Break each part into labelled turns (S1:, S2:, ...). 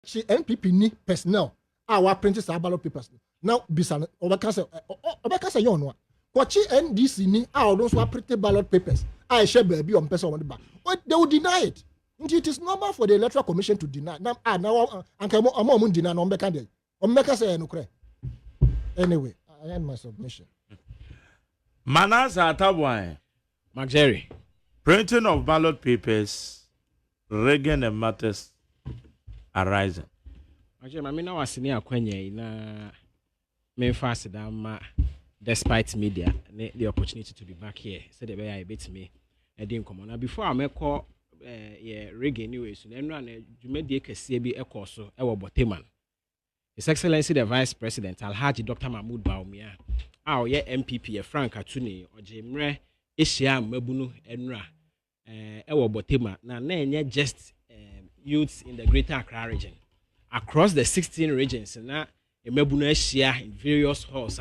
S1: She NPP ni personnel. Our apprentices are ballot papers. Now, Bisan, Obekasa Yonwa. Kwachi NDC ni those who are pretty ballot papers. I share baby on person on the back. But they will deny it. It is normal for the Electoral Commission to deny. Now, I'm deny on Bekasa. Anyway, I end my submission.
S2: Manas Atabwine.
S3: Jerry.
S2: Printing of ballot papers, rigging and matters arising.
S3: Actually, I mean, now I see near Kwenye na me fast down despite media the opportunity to be back here. Said the way I beat me, I didn't come on. Now before I make call, rig anyway. So then run you made the KCB a course so I was Boteman. His Excellency the Vice President Alhaji Dr. Mahmoud Baumia. Our MPP Frank Atuni or Jemre Ishia Mabunu Enra. Ewo Botema na just youths in the Greater Accra region across the 16 regions na emebunu share in various halls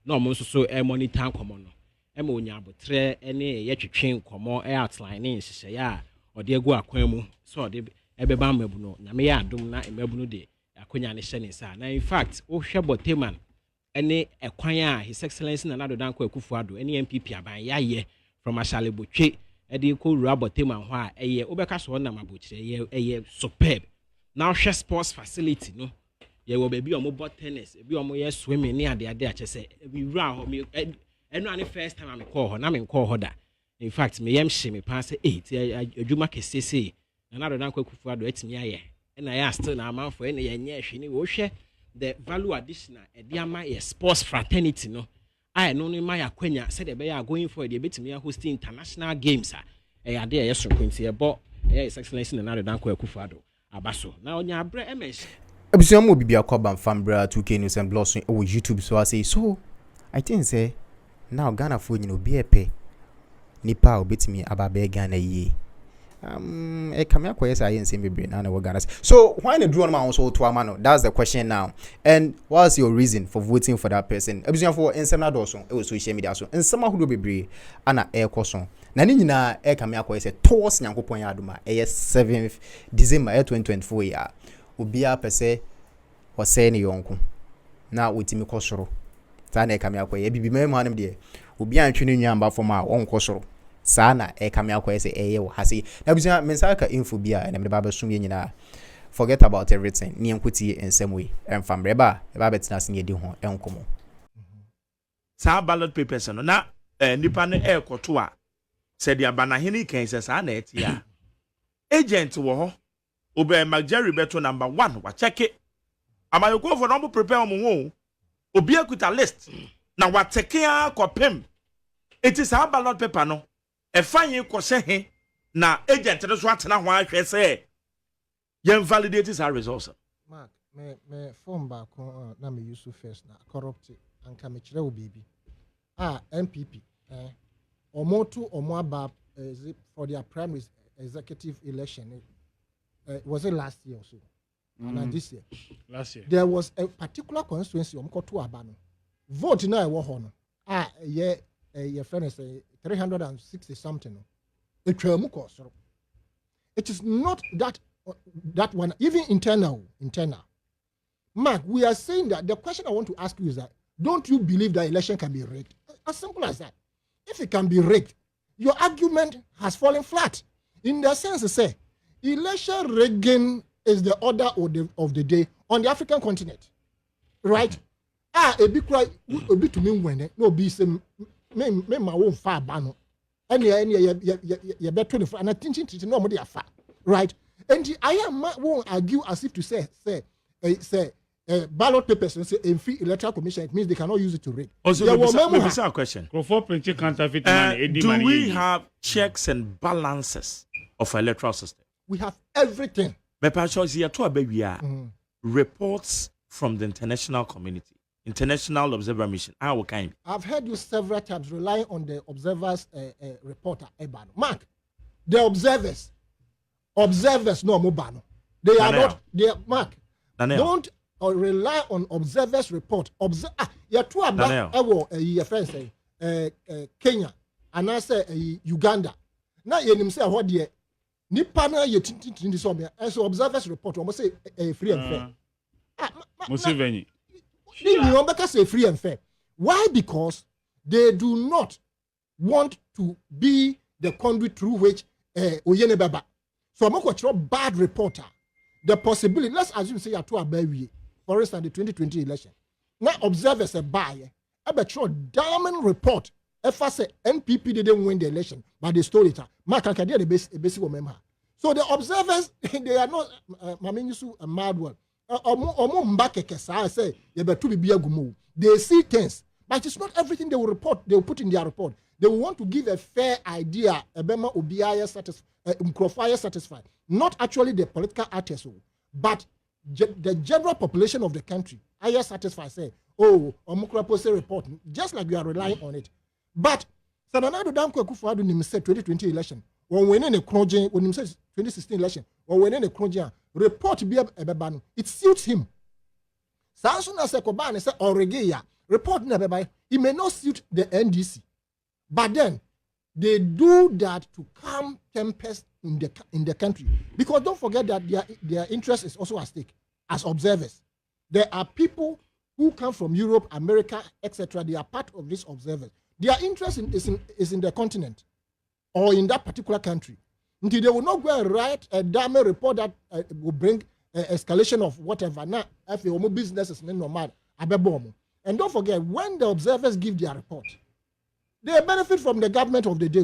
S3: na omo so monitor komo no e ma onya abotre ene ye twetwen komo outline nhihye ya ode egu akwan mu so ode ebeba mabunu nyame ya adom na emebunu de akonya ne hye ne sa na in fact o hwe Botema ene ekwan a His Excellency na Nado Danko Akufo-Addo ene MPP aban yaye from Ashalebotwe edi ko wura Botema ho a eye obeka so na mabochire eye superb now share sports facility no ye wo baby omo bot tennis ebi omo ye swimming ni ade ade a chese we wura ho me eno ani first time am call ho na me call ho da in fact me yem hye me pass 8 adwuma kesese na Nado Danko Akufo-Addo atimi aye na ya still na amanfo ene ye nye hwe ni wo hwe the value additional edi ama ye sports fraternity no I know my Aquenya said they are going for the bit me hosting international games. I dare yes, Quincy, but His Excellency and Nado Danko Akufo-Addo. Abaso. Now, on your bread, MS.
S4: Ebusiam will be a cob and fambra 2K News and Bloss on YouTube. So I say, so I think, say, now Ghana for you know, be a pay. Nipa will beat me about Ghana ye. A camera quest I ain't seen me brain and Ghana. So why the draw man also to a man? That's the question now. And what's your reason for voting for that person? Ebusiam for in some Dawson, it was social media so and some who be brave and a air caution. Nanina air camera quest towards Yankopon Yaduma, a 7th December 2024 year. Ubia per se was saying yonko. Now with him cosoro. Tane camera quay, be memorandum dear. Ubia and tuning yamba for my own cosoro. Sana camera quest a hasi. Now, Mensaka infobia and the Baba Sumina. Forget about everything. Nianquity in some way. And from Reba, the Babbitt's nothing you do on Como.
S2: Sa ballot papers no na nipa ne air kotoa. Said the Abanahini cases are net ya. Agent wo Obe Jerry Beto number 1 wa check it. Am I go for number prepare mo obi akuta list. Na wa take ya kopem. It is our ballot paper no. E fanye ko se he na agent no so atena ho ahwe se ye validate his results.
S1: Mark, me form back na me use first na corrupt anka me kire obibi. MPP omoto omoaba for their primary executive election. Was it last year or so? And this year.
S3: Last year.
S1: There was a particular constituency omkoto abano. Vote na e wo ho no. Your friend is 360 something. It is not that one, even internal. Mark, we are saying that the question I want to ask you is that don't you believe that election can be rigged? As simple as that. If it can be rigged, your argument has fallen flat. In the sense to say, election rigging is the order of the day on the African continent. Right? A bit to me when no be some me my own far bano. And you bet 24 and I think it's normally a far. Right? And I won't argue as if to say ballot papers and say in free electoral commission, it means they cannot use it to rig.
S2: Also, maybe a question.
S5: Do
S2: we have checks and balances of electoral system?
S1: We have everything.
S2: Reports from the international community, international observer mission. Our kind.
S1: I've heard you several times relying on the observers reporter Ebano. Mark, the observers no mobano. They are not. They are Mark. Don't rely on observers report. You're too about your friends say Kenya and I say Uganda. Now you say what the nipa na ye tintin this one as observers report almost say free and fair
S5: Museveni
S1: you say free and fair. Why? Because they do not want to be the conduit through which Oyene Baba. So I'm going to bad reporter. The possibility, let's assume say you are baby. For instance, the 2020 election. Now observers a buy. I bet you diamond report. If I say NPP didn't win the election, but they stole it. Mark Akadia the basic member. So the observers they are not Maminisu a mad one. They see things, but it's not everything they will report. They will put in their report. They will want to give a fair idea. Satisfied. Not actually the political artists, but the general population of the country. I satisfied. Say, oh, Omukra report. Just like we are relying on it. But Sananado Danko Kufuadu said 2020 election. When we in a crowding, when he says 2016 election, or when in a crowding, report be a ban. It suits him. Samson as a Koban said, or report never by. It may not suit the NDC, but then they do that to calm tempest in the country. Because don't forget that their interest is also at stake as observers. There are people who come from Europe, America, etc. They are part of these observers. Their interest is in the continent or in that particular country. Until they will not go and write a damn report that will bring escalation of whatever. Now, if your business is not normal, and don't forget, when the observers give their report, they benefit from the government of the day.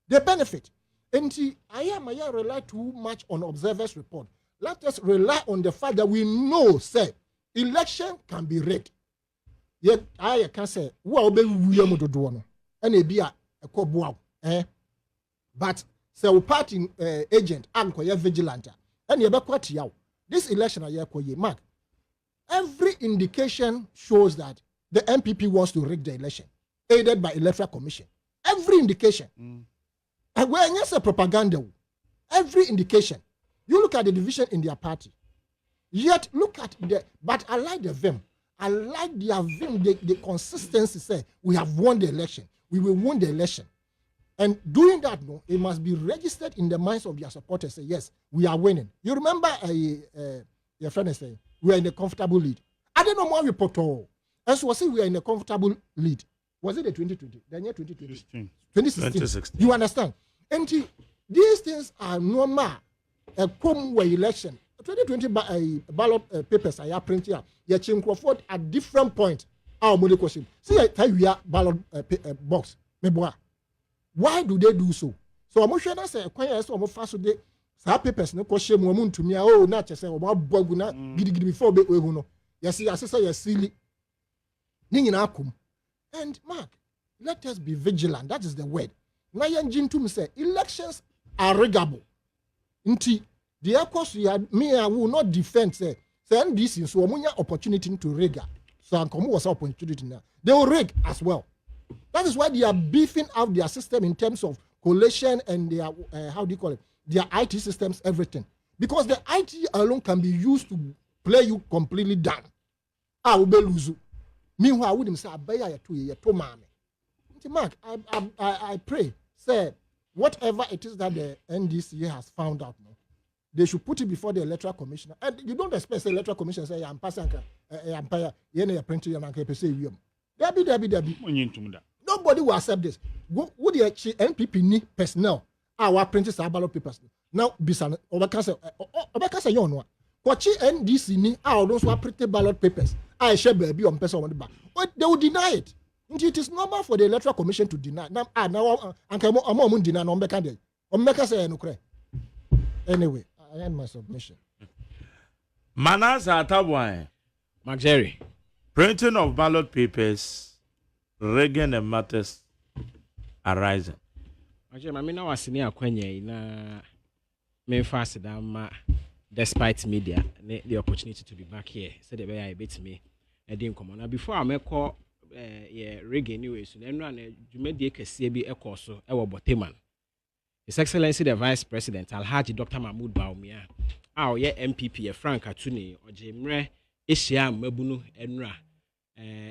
S1: They benefit. And I rely too much on observers' report. Let us rely on the fact that we know, say, election can be rigged. Yet I can say, well, be William Dodono, and it be a coboa, but so party agent, I'm vigilant, and you be yaw. This election, I mark. Every indication shows that the MPP wants to rig the election, aided by Electoral Commission. Every indication. And when you say propaganda, every indication. You look at the division in their party. Yet look at but I like the vim. I like their vim, the consistency. Say we have won the election. We will win the election. And doing that, no, it must be registered in the minds of their supporters. Say yes, we are winning. You remember your friend is saying we are in a comfortable lead. I don't know more report all. As was saying, we are in a comfortable lead. Was it the 2020? The year 2020? 2016. You understand? And these things are normal. A Commonwealth election. 2020 ballot papers I print here. You change Crawford at different point. Our money question. See, I tell you, ballot box. Why do they do so? So I'm sure that's a quite so fast day. Some papers no question woman to me. Oh, not just say about boguna gidi before be we no. Yes, I say yes silly. And Mark, let us be vigilant. That is the word. Nayan Jintum say elections are riggable. Inti the course me I will not defend say NDC so munya opportunity to rig. So Ankomo was opportunity now. They will rig as well. That is why they are beefing out their system in terms of collation and their how do you call it? Their IT systems, everything. Because the IT alone can be used to play you completely down. I will be lose. Meanwhile, I wouldn't say I to mommy. Mark, I pray, say whatever it is that the NDC has found out, no, they should put it before the Electoral Commissioner. And you don't expect the Electoral Commissioner say I'm passing empire, printing and nobody will accept this. Would the NPP need personnel? Our printers are ballot papers. Now, Bisan, Obakasa Yonwa. Kwachi NDC ni those who are printed ballot papers. I share baby on person on the back. But they will deny it. It is normal for the Electoral Commission to deny. Now, I'm deny no Ombeka. Ombeka say no cray. Anyway, I end my submission.
S2: Manas Atabwai.
S3: Mark Jerry.
S2: Printing of ballot papers, rigging and matters arising.
S3: Okay, I mean, now I see na me fast down despite media the opportunity to be back here. So the way I beat me, I didn't come on. Now before I make call rig anyway, so then run you made the KCB a course so I was Boteman. His Excellency the Vice President Alhaji Dr. Mahmoud Baumia. Our MPP Frank Atuni or Jemre Asia Mabunu Enra.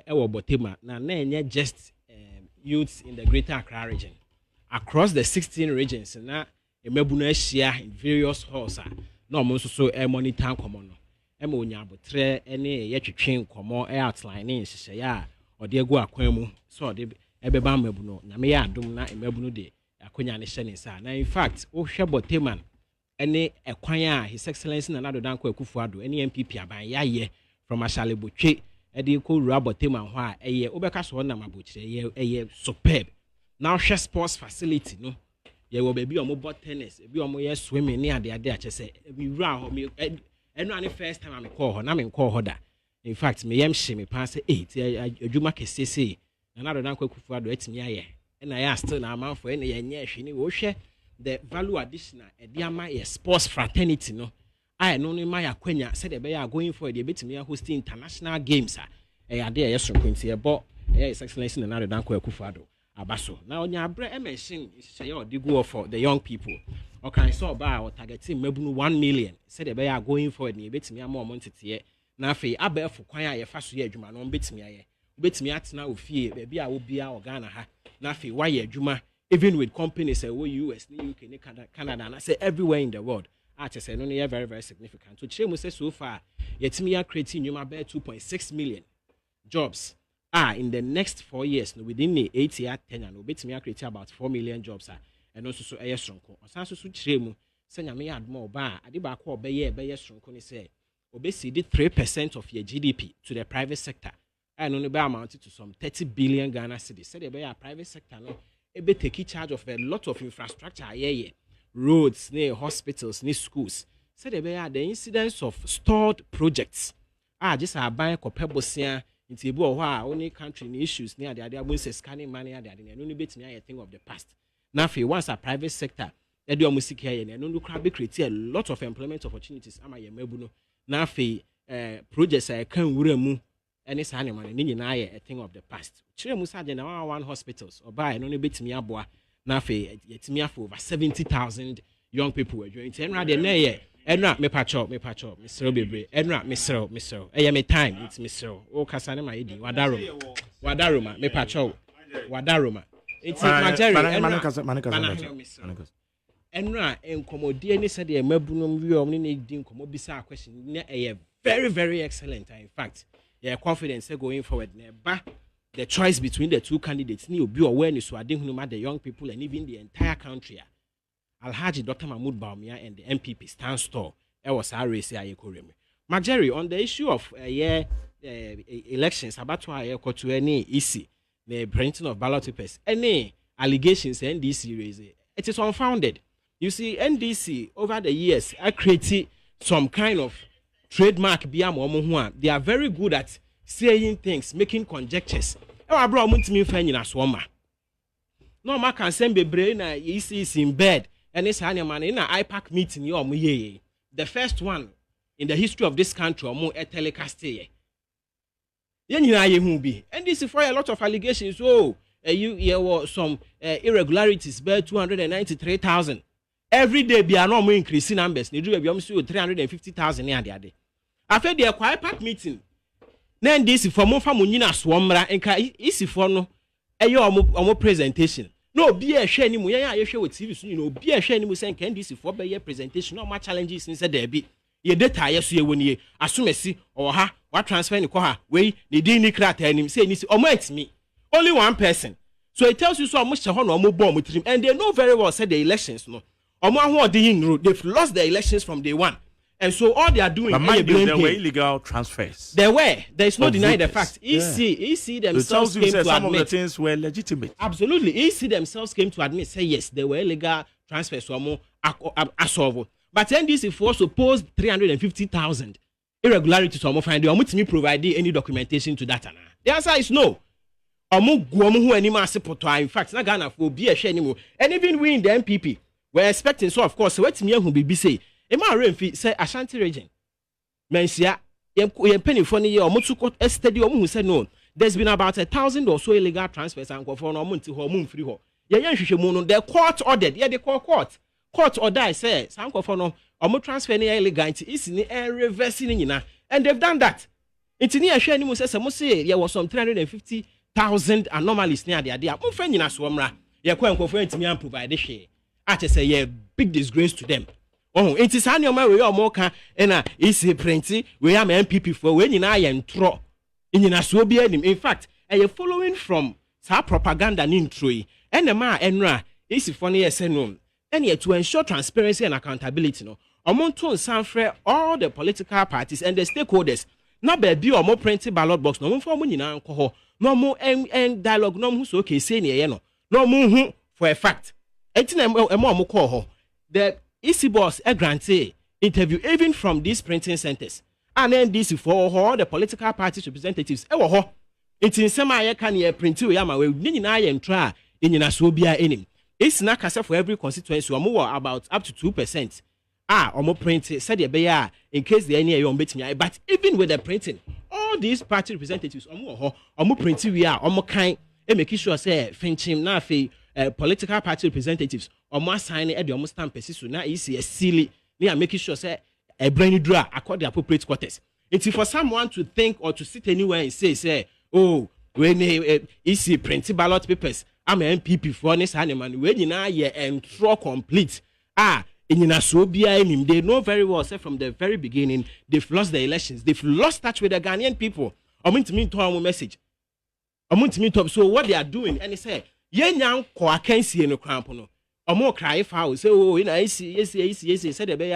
S3: Ewo Botema na just youths in the Greater Accra region across the 16 regions na emebu no ahyia in various halls na omo nso so monitor komo no ema onya abotre ene ye twetwe komo outline nhyehyɛ ya ode egu akwan mu so ode ebeba mabu no nyame ya adom na emabu no de akonya ne hyɛ ne nsa na in fact o hwɛ boteman ene ekwan a his excellency na nado danko Akufo-Addo ene MPP aban ya ye from Ashalebotwe ede ko wura boteman ho a eye obeka so na mabokyire eye superb now hwɛ sports facility no ye wo baby omo bot tennis ebi omo ye swimming ni ade akyese mi wura ho mi eno ani first time am call ho na me call ho da in fact me yem hye me pass 8 adwuma kesese na nado danko Akufo-Addo atimi aye na ya still na amanfo ene ye nye hwe ni wo hwɛ the value additional ediama ye sports fraternity no I no ma ya kwanya said e be ya going for the betimi ya hosting international games ade ye so kwenti e bo his excellency na nado danko Akufo-Addo abaso na onya abre mention say o dey go for the young people okay so ba o targeting mabunu 1 million said e be ya going for the betimi ama o montete na afi abefo kwan a ye fa so ye adwuma no betimi aye betimi atena ofie be bia wo bia organa ha na afi wa ye adwuma even with companies US, UK, Canada, and I say everywhere in the world. I say no, very, very significant. So Chemu says so far, yet me are creating you about 2.6 million jobs. In the next 4 years, within the 8-year tenure, no bet me are creating about 4 million jobs. And also so a strong. Osanso so Chemu, send me add more bar. Adiba ko be strong. Say, obesi did 3% of your GDP to the private sector. I know about amounted to some 30 billion Ghana cedis. Said be a private sector no. Ebe take charge of a lot of infrastructure roads, hospitals, schools. Said the incidence of stored projects. Just a buying copebosia into only country issues near the idea when scanning money and only bit me a thing of the past. Now, once a private sector, edu music here and no crab create a lot of employment opportunities. Ama ye mebuno. Now, projects I can uremu. And it's animal and a thing of the past. Chile Musa General 1 hospitals or buy only bit me abwa nafe yet me for over 70,000 young people were joining. Enra de neye, enra me pacho, Mr. Bebre, enra, Mr. Me time, it's Mr. O Casane my idi, Wadaruma, me pacho, Wadaruma. It's Enra and Commodie any said the mebunum view only didn't come bisa question. Very, very excellent. In fact. Confidence going forward. But the choice between the two candidates need to be awareness to the young people and even the entire country. Alhaji Dr. Mahmoud Bawumia and the MPP stand tall. It was our race. Majeri, on the issue of elections, about to any EC, the printing of ballot papers, any allegations NDC raise, it is unfounded. You see, NDC over the years I created some kind of trademark they are very good at saying things, making conjectures. No man can send be brain EC is in bed and it's man in an IPAC meeting the first one in the history of this country or telecast and this is for a lot of allegations. You were some irregularities bear 293,000 every day be an normal increase in numbers. They do a 350,000 after the quiet pack meeting. Then this for more famunina swamra and easy for no a presentation. No be a share any more. I share with TV soon. You know, be a share any more saying can this for your presentation. No more challenges inside there be your data. Yes, you when you assume see or ha what transfer in the way they didn't crack and him say it's me only one person. So it tells you so much on more bomb with him and they know very well said the elections no. They've lost the elections from day one. And so all they are doing is
S2: there were illegal transfers.
S3: There were. There is no denying the fact. EC themselves came to
S2: some
S3: admit
S2: of the things were legitimate.
S3: Absolutely. EC themselves came to admit, say yes, there were illegal transfers. So but NDC for supposed 350,000 irregularities. So find the provide any documentation to that. The answer is no. In fact, not Ghana for be a share anymore. And even we in the MPP. We're expecting, so of course, what me who be say, say Ashanti region. Mensia, penny for the year, or Mutsuko study who said no. There's been about 1,000 or so illegal transfers and for no month to home free ho. The court ordered, the court order, I say, some for no, or transfer any illegal is in the air reversing, and they've done that. It's near Shani says, I must say, there was some 350,000 anomalies near the idea. I'm friend in a swamra, you're quite confident to me and provide the share. Ate say yeah big disgrace to them. Oh, it is any my way or more can and EC printy we am MPP for when you na tro in so be in fact a following from sa propaganda intro and the ma enra EC funny SNO and yet to ensure transparency and accountability no among to sanfre all the political parties and the stakeholders na baby or more printed ballot box no for money na nko no more and dialogue no who so okay say no more for a fact etina mo call ho the EC boss grantee interview even from these printing centers and NDC for all the political parties representatives ewo ho it in some aye can ye print we am we nyina ye ntra nyina so bia enim it's na kasa for every constituency omo about up to 2% omo print said the be in case the any you betimi but even with the printing all these party representatives omo print we omo kan e make sure say finchim na fe political party representatives omo assign e de omo stamp so na EC silly me make sure say a brain draw accord the appropriate quarters. It's for someone to think or to sit anywhere and say oh when EC print ballot papers I'm an MPP for this animal when you now ye and throw complete in so they know very well say from the very beginning they've lost the elections, they've lost touch with the Ghanaian people. I mean to me to message. I mean to me to so what they are doing and they say ye nyam ko akansie no krampo no omo cry foul say oh in EC said the be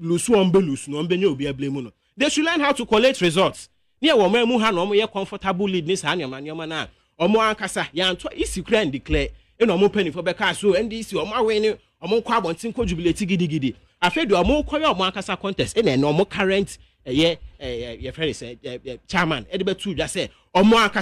S3: lusu no ombe obi ablemu no they should learn how to collect results near wo mu ha no omo ye comfortable lead ni sa nyoma na omo ankasa ya nto EC kra and declare e no omo pani for be ka so NDC omo awe ni omo kwa bontin ko jubilate gidigidi afedu omo koye omo ankasa contest e na omo current ye friend say chairman e de betu dwa say omo ankasa